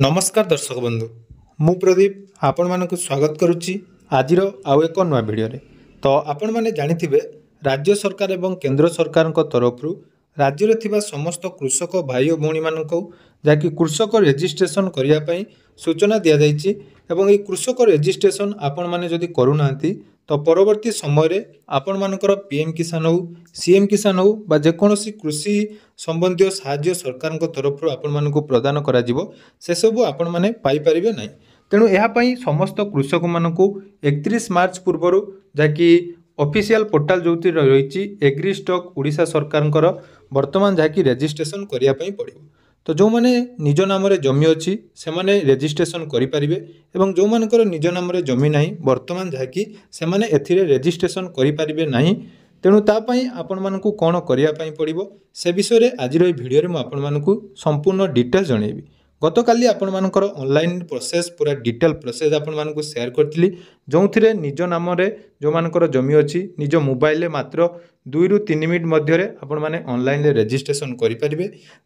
नमस्कार दर्शक बंधु मु प्रदीप आपण मानक स्वागत करुच्ची आज आउ एक नुआ भिडियो तो आपण मैंने जानिथिबे राज्य सरकार एवं केंद्र सरकार तरफ राज्य में थिबा समस्त कृषक भाई और भौणी मानक जहाँकि कृषक रेजिस्ट्रेशन करने सूचना दि जाइए एवं ये कृषक रेजिस्ट्रेशन आपण मैंने जदि करूना तो परवर्ती समय आपण मानकर पीएम किसान हो सीएम किसान हो बा जेकोसी कृषि संबंधी साहाय्य सरकार तरफ आपण मानक प्रदान करा जिवो से सबु आपण माने पाई परिबे नहीं। तेणु यापाई समस्त कृषक मानक 31 मार्च पूर्वर जहाँकि ऑफिशियल पोर्टाल जो रही एग्री स्टॉक ओडिशा सरकार वर्तमान जहाँकि रेजिस्ट्रेशन करने पड़ो तो जो मैंने निज नाम जमी अच्छी से माने रेजिस्ट्रेशन करें एवं जो मानकर निज नाम जमी ना वर्तमान जहाँकि से माने एथिरे रेजिस्ट्रेशन करें ना तेणु तापाई आपण मानकु कौन करने पड़ो से विषय में आज भिडियो में आपण मानकु संपूर्ण डिटेल जनइबी। गतकाली आपण मानकर ऑनलाइन प्रोसेस पूरा डिटेल प्रोसेस आपण मानकु शेयर करथिली जो थिरे निज नाम जो मानकर जमी अच्छी निज मोबाइल मात्र 2 ରୁ 3 मिनट मध्य आपण माने ऑनलाइन रेजिस्ट्रेशन करें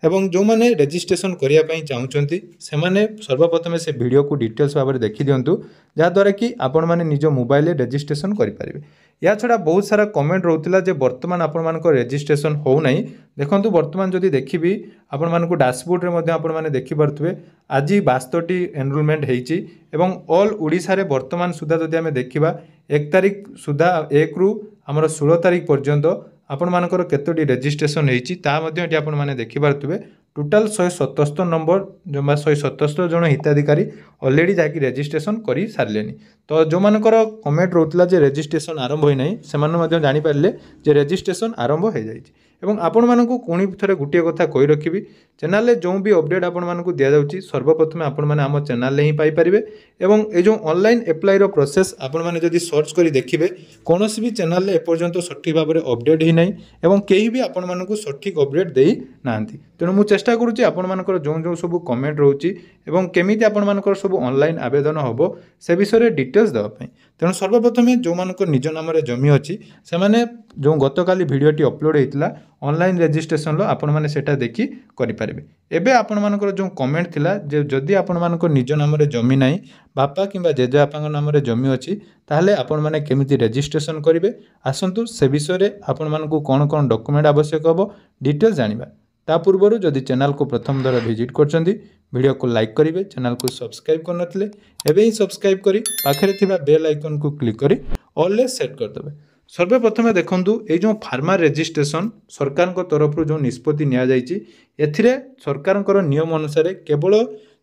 एवं जो माने रेजिस्ट्रेशन करने चाहूँगी से माने सर्वप्रथम से वीडियो को डिटेल्स भाव में देखी दिंतु जहाँद्वारा कि आपण माने निज मोबाइल रेजिस्ट्रेशन करें। या छड़ा बहुत सारा कमेंट रोला जे वर्तमान आपण मानक रेजिस्ट्रेशन हो नहीं देखंतु वर्तमान जदि देखिबी आपण मानक डैशबोर्ड रे आपण माने देखि पारथुबे आज 62टी एनरोलमेंट हेइची एवं ऑल ओडिशा रे वर्तमान सुधा जदि आमे देखिबा 1 तारिख सुधा 1 रु हमर 16 तारिख पर्यंत आपण मानकर केतोटी रेजिस्ट्रेशन हेइची ता मध्ये एटी आपण माने देखि पारथुबे टोटाल 177 नंबर जमा 177 जन हिताधिकारी ऑलरेडी जाकि रेजिस्ट्रेशन करि सारलेनी। तो जो मानकर कमेंट रोतला जे रेजिस्ट्रेशन आरंभ होई नाही से माने मध्ये जानि पारले जे रेजिस्ट्रेशन आरंभ हो जाइछि एवं आपण मानकु कोनी थरे गुटिया कथा कहि रखिबी चैनल रे जो भी अपडेट आपण मानकु दिया जाउछि सर्वप्रथम आपण माने हम चैनल रे ही पाई परिबे एवं ए जो ऑनलाइन अप्लाई रो प्रोसेस आपण माने जदि सर्च करि देखिबे कोनोसी भी चैनल रे एपर्यंत सठिक भाव में अपडेट ही नाही एवं केही भी आपण मानकु सठिक अपडेट देई नांती। तेणु मु चेष्टा करूची आपण मानकर जो जो सब कमेंट रोची एवं केमिति आपण मानकर सब ऑनलाइन आवेदन होबो से विषय रे डिटेल्स देबा पई। तेणु सर्वप्रथम जो मानकर निज नाम रे जमी अछि से माने जो गतकाली भिडियोटी अपलोड होइतला ऑनलाइन रेजिस्ट्रेशन लो आपण माने सेटा देखि करि परिबे। एबे आपण मानकर जो कमेंट थिला जे जदि आपण मानकर निज नाम रे जमी नाही बापा किंबा जेजे बापा नाम रे जमी अछि ताहले आपण माने केमिति रेजिस्ट्रेशन करिवे आसंतु से विषय रे आपण मानकु कोन कोन डॉक्यूमेंट आवश्यक हबो डिटेल जानिबा। ता पूर्व जदि चैनल को प्रथम दर विजिट करछंती वीडियो को लाइक करिवे चैनल को सब्सक्राइब करनथिले एबे ही सब्सक्राइब करी पाखरे थिबा बेल आइकन को क्लिक करी ऑल ले सेट कर देबे। सर्वप्रथम देखंतु ए जो फार्मर रेजिस्ट्रेशन सरकार को तरफ जो निष्पत्ति निया जाइछि एथिरे सरकार को नियम अनुसार केवल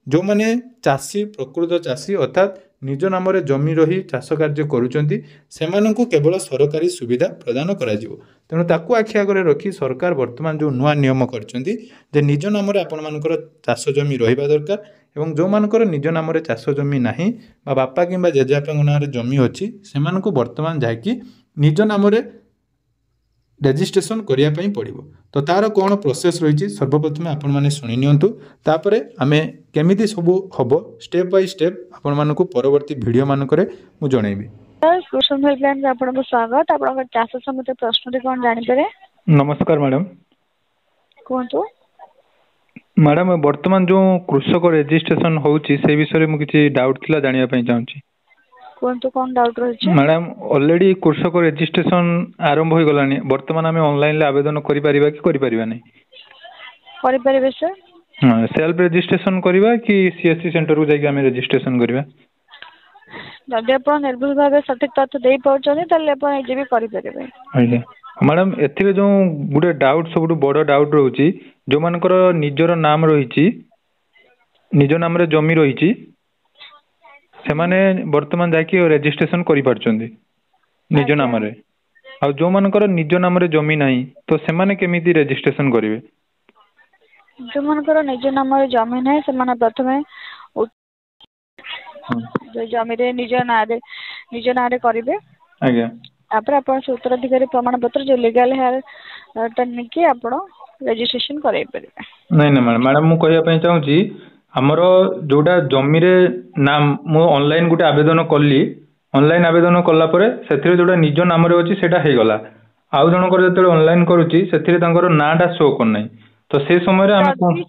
जो माने चाषी प्रकृत चाषी अर्थात निज नाम रे जमी रही चाष कार्य करूचंती सेमानंकु केवल सरकारी सुविधा प्रदान करा जिवो। तेणु ताकू आखि आगे रखी सरकार वर्तमान जो नुआ नियम करचंती जे निज नाम रे आपण मानकर चाष जमी रहिबा दरकार एवं जो मानकर निज नाम रे चाष जमी नाही बा बापा किंबा जेजेबापा नाम रे जमी अछि सेमानंकु वर्तमान जाकी निज नाम रे रेजिस्ट्रेशन करिया पई पड़िबो। तो तार कोन प्रोसेस रही सर्वप्रथम आपण माने सुनि नियंतु तापरे आमे केमिति सबु हबो स्टेप बाय स्टेप आपण मानकु परवर्ती वीडियो मानकरे मु जणैबी। कृष्ण हेल्पलाइन आपन को स्वागत आपन चाष समिति प्रश्न रे कोन जानि पारे। नमस्कार मैडम कोंतो मैडम वर्तमान जो कृषक रेजिस्ट्रेशन होउची से विषय रे मु किछि डाउट थिला जानिया पई चाहूची कोंतो कोन डाउट रही मैडम ऑलरेडी कृषक रेजिस्ट्रेशन आरंभ हो गलानी वर्तमान आमे ऑनलाइन ले आवेदन करि परिबा कि करि परिबा नै करि परिबे सर। हां सेल्फ रेजिस्ट्रेशन करिबा कि सीएससी सेंटर को जाई आमे रेजिस्ट्रेशन करिबा जदि आपण निर्भुल भाबे सठिक तथ्य देई पहुचनी तले आपण ए जेबी करि परिबे। आज्ञा मैडम एथिरे जो गुडे डाउट सबटु बड़ डाउट रहउची जो मानकर निजर नाम रहिची निज नाम रे जमी रहिची से माने वर्तमान जाकी रेजिस्ट्रेशन करि पारचंदी निज नाम रे आ जो मानकर निज नाम रे जमी नाही तो से माने केमिति रेजिस्ट्रेशन करिवे जो मानकर निज नाम रे जमी नाही से माने प्रथमे जो जमी रे निज ना रे करिवे। आज्ञा आपरे आपण उत्तराधिकारी प्रमाण पत्र जो लीगल है टन के आपण रेजिस्ट्रेशन कराई परिबे। नहीं नहीं मैडम मु कहया पई चाहूची हमरो जोडा जमी रे नाम मु ऑनलाइन गुटे आवेदन कली ऑनलाइन आवेदन कला परे सेथिरे जोडा निज नाम रे अछि सेटा हे गला आउ जनकर जते ऑनलाइन करूची सेथिरे तांकर नाडा शो कर नै तो से समय रे हम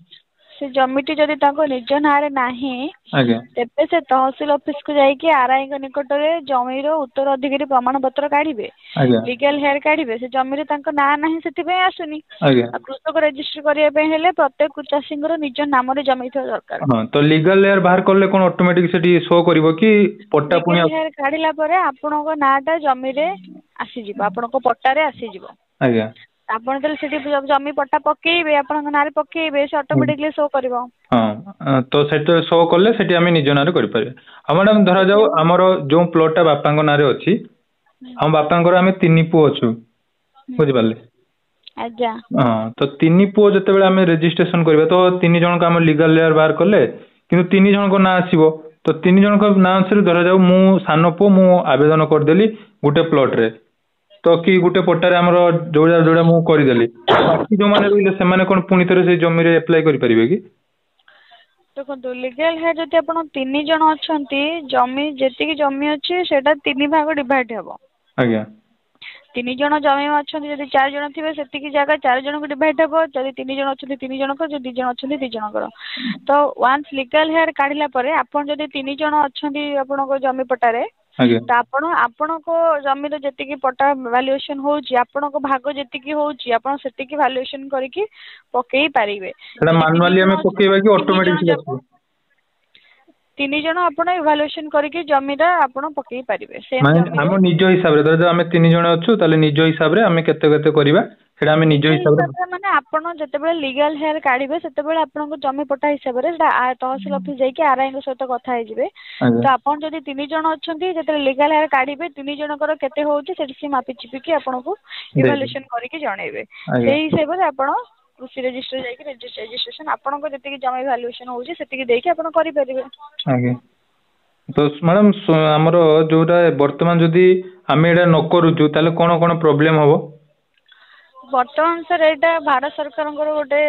से जमीटी जदि निज ना नहीं आज्ञा तेबे से तहसील ऑफिस को जाइए आरआई निकट में जमीर उत्तराधिकारी प्रमाण पत्र काढ़े आज्ञा लीगल हेयर काढ़े से जमीर ना ना से आसुनी आज्ञा कृषक रजिस्टर करने प्रत्येक चाषी निज नाम जमी था दरकार हाँ तो लीगल हेयर बाहर कले कौन ऑटोमेटिक सेठी शो करिवो कि पट्टा पुणी लीगल हेयर काढ़ला परे आपणको नाटा जमी रे आसी जिवो आपणको पट्टा रे आसी जिवो आज्ञा आपण तो सेठी जमी पट्टा पकेइबे आपणको नारे पकेइबे से ऑटोमेटिकली शो करिवो हाँ तो सेट शो कले सेठी आमे निज नारे करि पारे आ मैडम धरा जाऊ हमर जो प्लॉटटा बापांको नारे अछि हम बापांकर आमे तीन पुओ अछु बुझि पाले आज्ञा हाँ तो तीन पुओ जते बेले आमे रजिस्ट्रेशन करबे तो तीन जन को हम लीगल लेयर बाहर कले किंतु तीन जन को ना आसीबो तो तीन जन को ना अनुसार धरा जाऊ मु सान पुओ मु आवेदन कर देली गुटे प्लॉट रे तो कि गुटे पट्टारे हमर जोड़ा जोड़ा मु करि देली बाकी जो माने रहिले से माने कोन पुनी तरे से जमी रे अप्लाई करि परिबे कि देखो लीगल है जदि आपण तीन जन अछंती जमी जेतिकी जमी अछि सेटा तीन भाग डिवाइड हेबो आज्ञा तीन जन जमी अछंती जदि चार जन थिबे सेतिकी जगह चार जन को डिवाइड हेबो जदि तीन जन अछंती तीन जन को जदि जन अछंती दी जन को तो वंस लीगल हेयर काढिला परे आपण जदि तीन जन अछंती आपण को जमी पट्टारे तो आपण को जमी जेतिकी पट्टा वैल्यूएशन होउची आपण को भाग जेतिकी होउची आपण सेतिकी वैल्यूएशन करके पकेई पारिबे एटा मैनुअली हमें पकेइबा कि ऑटोमेटिकली तीन जन आपण इवैल्यूएशन करके जमीरा आपण पकेई पारिबे सेम माने हम निज हिसाब रे जब हमें तीन जन अछु ताले निज हिसाब रे हमें केते केते करबा सेटा हमें निज हिसाब रे माने आपण जते बेले लीगल हेयर काढिबे सेते बेले आपण को जमी पट्टा हिसाब रे सेटा तहसील ऑफिस जाई के आरआई को सहित कथा हे जिवे तो आपण जदि तीन जन अछंती जते लीगल हेयर काढिबे तीन जन कर केते होउची सेठी से मापी चिपी के आपण को इवैल्यूएशन करके जणेबे सेही हिसाब रे आपण कृषि रजिस्टर जाई के रजिस्ट्रेशन आपण को जते जमी वैल्यूएशन होउची सेति देई के आपण करि परिबे आगे तो मैडम हमर जोरा वर्तमान जदि आमे एडा न करूचु ताले कोन कोन प्रॉब्लम हबो वर्तमान सर एटा भारत सरकार गोटे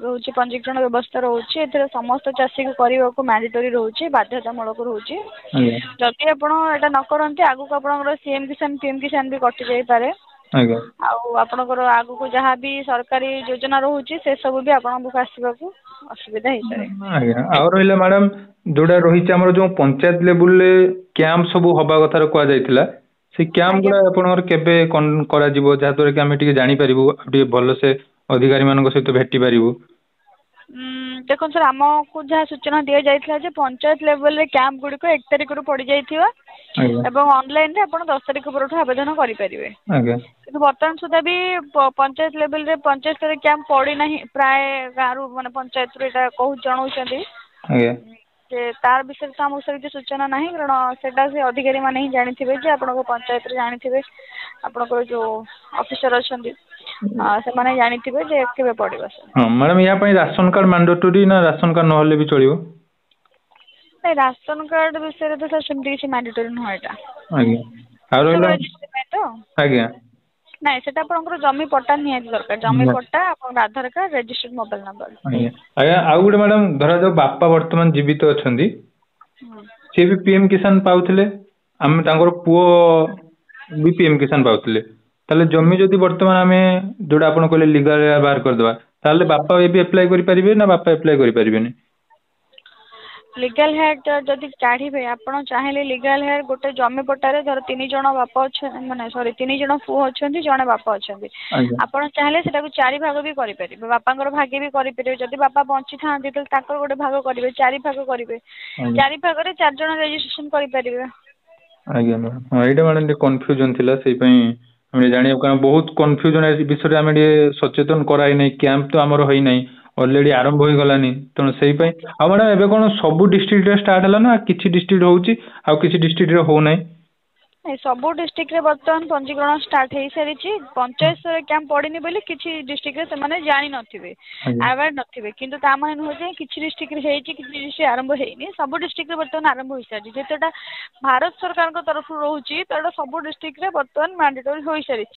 होची पंजीकरण व्यवस्था रोचे एथरे समस्त चाषी को करबा को मैंडेटरी रोचे बाध्यतामूलक रोचे जदि आपण एटा न करंती आगु को आपनकर सीएम किसान पीएम किसान भी कटि जाई पारे आपनकर आगु को जहाँ भी सरकारी योजना रोचे से सब भी आपण बुक आसीबा को असुविधा हेई पारे और रहिला मैडम जोडा रहिछ हमर जो पंचायत लेवल ले कैंप सब होबा कथा रे कोआ जायतिला से कैंप गुला आपनकर केबे करा जिवो जा तोरे कि हमें टिके जानि परिबो टिके भलो से अधिकारी मानक सहित भेटी परिबो देखो सर आम को जहाँ सूचना दि जाइथिला जे पंचायत लेवल रे कैंप गुडी को 1 तारिख रु पड़ी जाइथिबा एवं ऑनलाइन रे आपण 10 तारिख परठू आवेदन करि परिबे किंतु वर्तमान सुधा भी पंचायत लेवल रे पंचायत रे कैंप पड़ी नाही प्राय गारू माने पंचायत रे एटा कहू जणाउछंती जे तार विषय तो हमको सहित सूचना नहीं कारण सेटा से अधिकारी माने ही जानिथिबे जे आपण को पंचायत रे जानिथिबे आपण को जो ऑफिसर अछंती से माने जानिथिबे जे केबे पड़िबो हां मैडम या पई राशन कार्ड मैंडेटरी ना राशन कार्ड न होले भी चलिबो नहीं राशन कार्ड विषय रे तो सर सेमती किछि मैंडेटरी न होएटा आज्ञा और तो आज्ञा नहीं सेटा आपनकर जमी पट्टा निया दरकार जमी पट्टा आपन आधार कार्ड रजिस्टर्ड मोबाइल नंबर आज्ञा आ गुडे मैडम धरा जो बापा वर्तमान जीवित अछंदी से भी पीएम किसान पाउथिले हम तांकर पुओ भी पीएम किसान पाउथिले ताले जमी जदी वर्तमान हमें जोडा आपन कहले लीगल बाहर कर देबा ताले बापा ए भी अप्लाई करि परिबे ना बापा अप्लाई करि परिबेनी लीगल हेयर जदि काढ़िबे आपण चाहेले लीगल हेयर गोटे जमी पट्टारे धर 3 जण बापा अछि माने सॉरी 3 जण पुओ अछंती जणे बापा अछंती आपण चाहेले सेटा को 4 भाग भी करि परिबे बापांकर भागे भी करि परिबे जदि बापा बंची थांती त ताकर गोटे भाग करिवे 4 भाग करिवे 4 भाग रे 4 जण रजिस्ट्रेशन करि परिबे आज्ञा मैडम एटा मैडम कंफ्यूजन थिला सेई पई हम जानियो कारण बहुत कंफ्यूजन ए विषय हम सचेतन कराई नै कैंप तो हमर होई नै ऑलरेडी आरंभ हो गलानी तो सही पई आ मैडम एबे कोन सब डिस्ट्रिक्ट रे स्टार्ट हला ना किछि डिस्ट्रिक्ट होउची आ किछि डिस्ट्रिक्ट रे हो नै सब डिस्ट्रिक्ट रे वर्तमान पंजीकरण स्टार्ट हेई सारिछि पंचायत रे कैंप पड़िनी बोली किछि डिस्ट्रिक्ट रे से माने जानि नथिबे अवेयर नथिबे किंतु ता माने हो जे किछि डिस्ट्रिक्ट रे हेइछि किछि डिस्ट्रिक्ट आरंभ हेइनी सब डिस्ट्रिक्ट रे वर्तमान आरंभ होई सारिछि जेतोटा भारत सरकार को तरफ रहउची तोटा सब डिस्ट्रिक्ट रे वर्तमान मैंडेटरी होई सारिछि